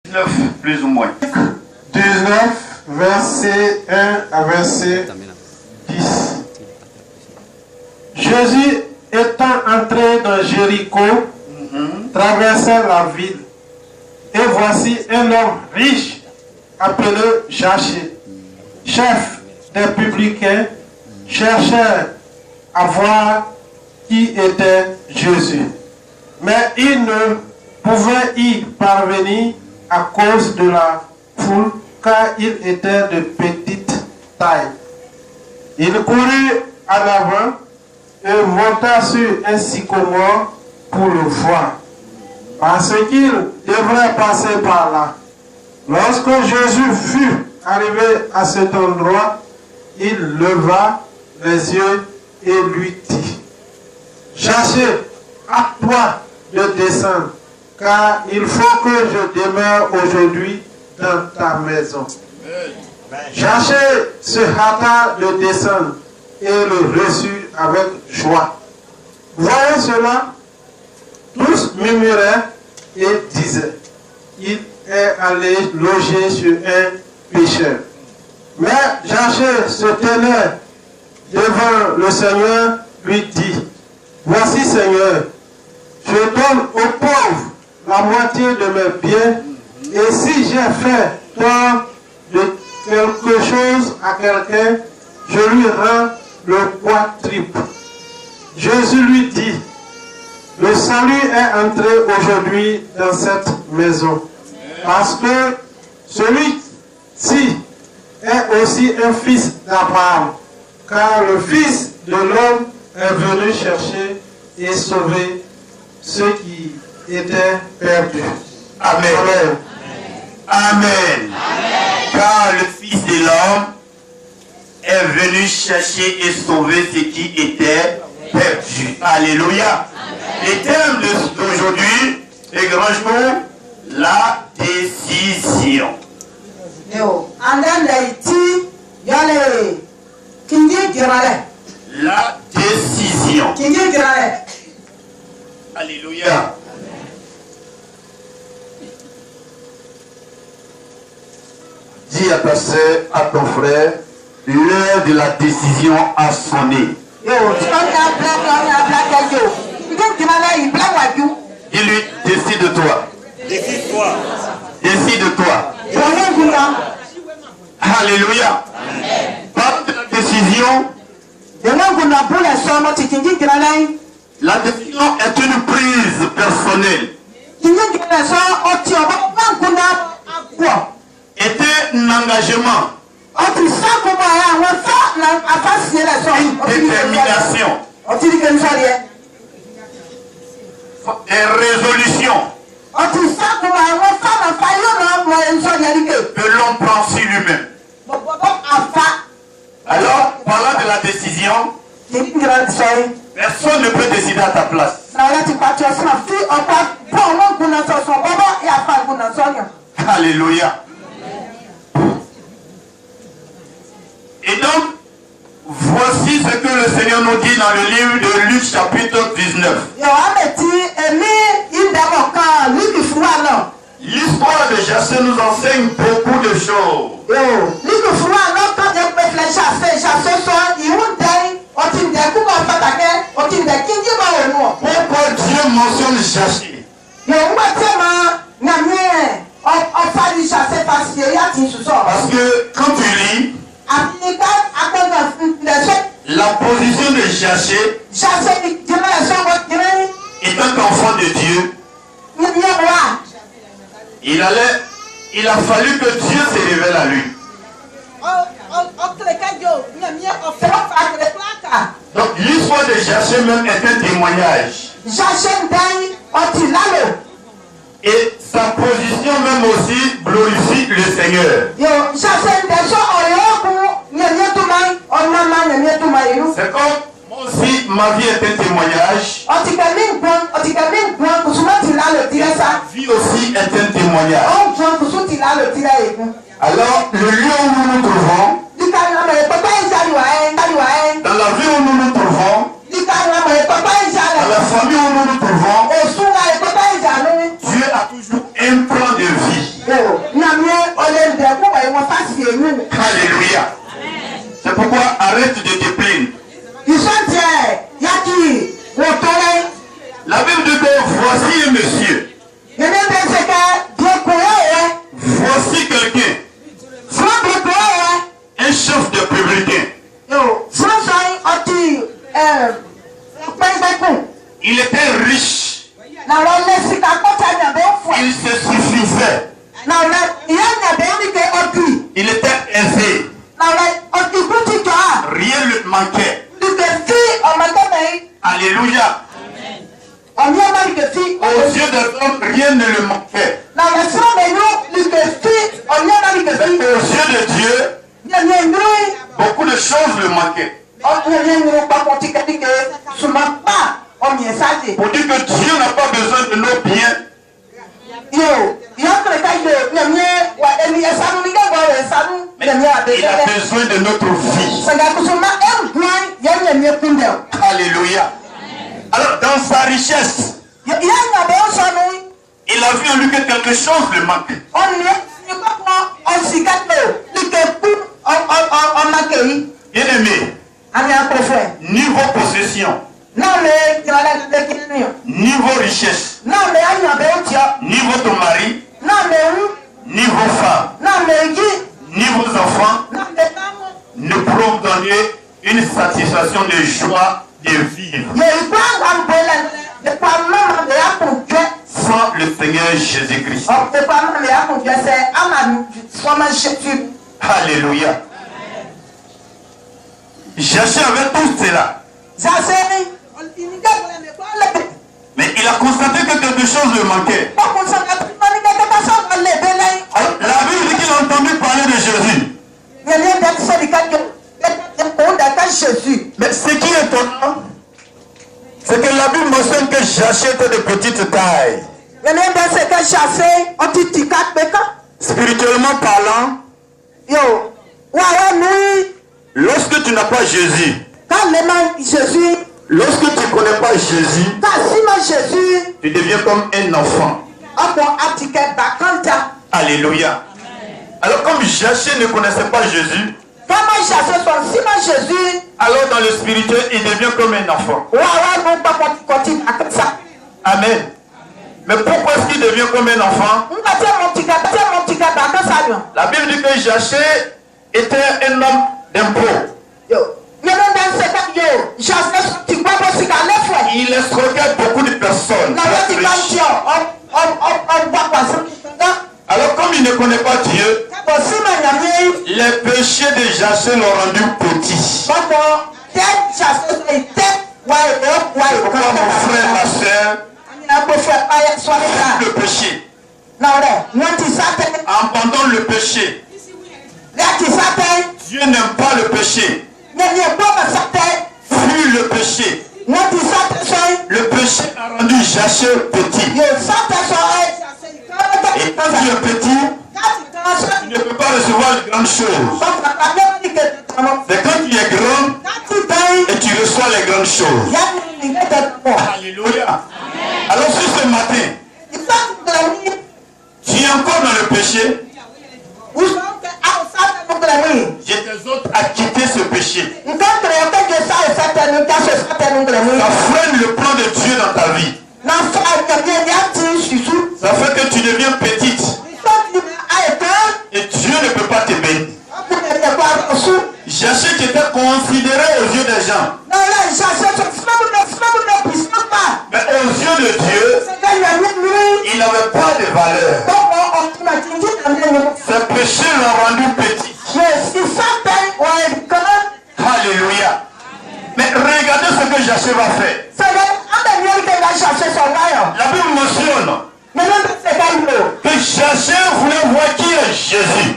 19, plus ou moins. 19, verset 1 à verset 10. Jésus étant entré dans Jéricho, traversait la ville. Et voici un homme riche, appelé Zachée, chef des publicains, cherchait à voir qui était Jésus. Mais il ne pouvait y parvenir à cause de la foule, car il était de petite taille. Il courut en avant et monta sur un sycomore pour le voir, parce qu'il devrait passer par là. Lorsque Jésus fut arrivé à cet endroit, il leva les yeux et lui dit: Zachée, hâte-toi de descendre, car il faut que je demeure aujourd'hui dans ta maison. Zachée se hâta de descendre et le reçut avec joie. Voyez cela, tous murmuraient et disaient: il est allé loger sur un pécheur. Mais Zachée se tenait devant le Seigneur, lui dit: voici, Seigneur, je donne aux pauvres la moitié de mes biens, et si j'ai fait tort de quelque chose à quelqu'un, je lui rends le quadruple. Jésus lui dit: le salut est entré aujourd'hui dans cette maison, parce que celui-ci est aussi un fils d'Abraham, car le Fils de l'homme est venu chercher et sauver ceux qui étaient perdus. Amen. Amen. Amen. Car le Fils de l'homme est venu chercher et sauver ceux qui étaient perdus. Alléluia. Le thème d'aujourd'hui est grand jour, la décision. La décision. Alléluia. Dis à ta soeur, à ton frère, l'heure de la décision a sonné. Dis-lui, décide-toi. Décide-toi. Décide-toi. Alléluia. Parle de la décision. La décision est une prise personnelle. Était un engagement. Une détermination. Des résolutions que l'on prend sur lui-même. Alors, parlant de la décision, personne ne peut décider à ta place. Alléluia. Et donc, voici ce que le Seigneur nous dit dans le livre de Luc chapitre 19. L'histoire de Zachée nous enseigne beaucoup de choses. Pourquoi Dieu mentionne Zachée? Parce que quand tu lis la position de Zachée, étant enfant de Dieu, il a fallu que Dieu se révèle à lui. Donc l'histoire de Zachée même est un témoignage. Et sa position même aussi glorifie le Seigneur. C'est comme moi aussi, ma vie est un témoignage. Ma vie aussi est un témoignage. Alors, le lieu où nous nous trouvons, dans la vie où nous nous trouvons, dans la famille où nous nous trouvons, Dieu a toujours un plan de vie. Alléluia. C'est pourquoi arrête de te plaindre. La Bible dit que voici un monsieur. Voici quelqu'un. Un chef de publicain. Il était riche. Il se suffisait. Il était aisé. Rien ne lui manquait. Alléluia. Aux yeux des hommes, rien ne lui manquait. Mais aux yeux de Dieu, beaucoup de choses lui manquaient. Pour dire que Dieu n'a pas besoin de nos biens. Mais il a besoin de notre vie. Alléluia. Alors dans sa richesse, il a vu en lui que quelque chose lui manque. Bien aimé, niveau possession, niveau richesse, niveau ton mari, niveau femme, niveau enfants, nous pourrons donner une satisfaction de joie de vivre sans le Seigneur Jésus-Christ. Alléluia. Jaché avec tout cela. Mais il a constaté que quelque chose lui manquait. Alors, la Bible dit qu'il a entendu parler de Jésus. Mais ce qui est étonnant, c'est que la Bible mentionne que Jaché était de petite taille. Spirituellement parlant, lorsque tu n'as pas Jésus, lorsque tu ne connais pas Jésus, tu deviens comme un enfant. Alléluia. Alors comme Jaché ne connaissait pas Jésus, alors dans le spirituel, il devient comme un enfant. Amen. Mais pourquoi est-ce qu'il devient comme un enfant? La Bible dit que Jaché était un homme d'impôt. Il escroquait beaucoup de personnes. Alors comme il ne connaît pas Dieu, les péchés de Jaché l'ont rendu petit. Pourquoi mon frère, ma soeur, le péché, abandonne le péché. Dieu n'aime pas le péché. Fuis le péché. Le péché a rendu Jaché petit. Et quand tu es petit, tu ne peux pas recevoir de grandes choses. Mais quand tu es grand, et tu reçois les grandes choses. Alléluia. Alors si ce matin, tu es encore dans le péché, je t'exhorte à quitter ce péché. Ça freine le plan de Dieu dans ta vie. Ça fait que tu deviens petite. Et Dieu ne peut pas te bénir. Jaché qui était considéré aux yeux des gens. Mais aux yeux de Dieu, il n'avait pas de valeur. Ses péchés l'ont rendu petit. Alléluia. Mais regardez ce que Jaché va faire. La Bible mentionne que Jaché voulait voir qui est Jésus.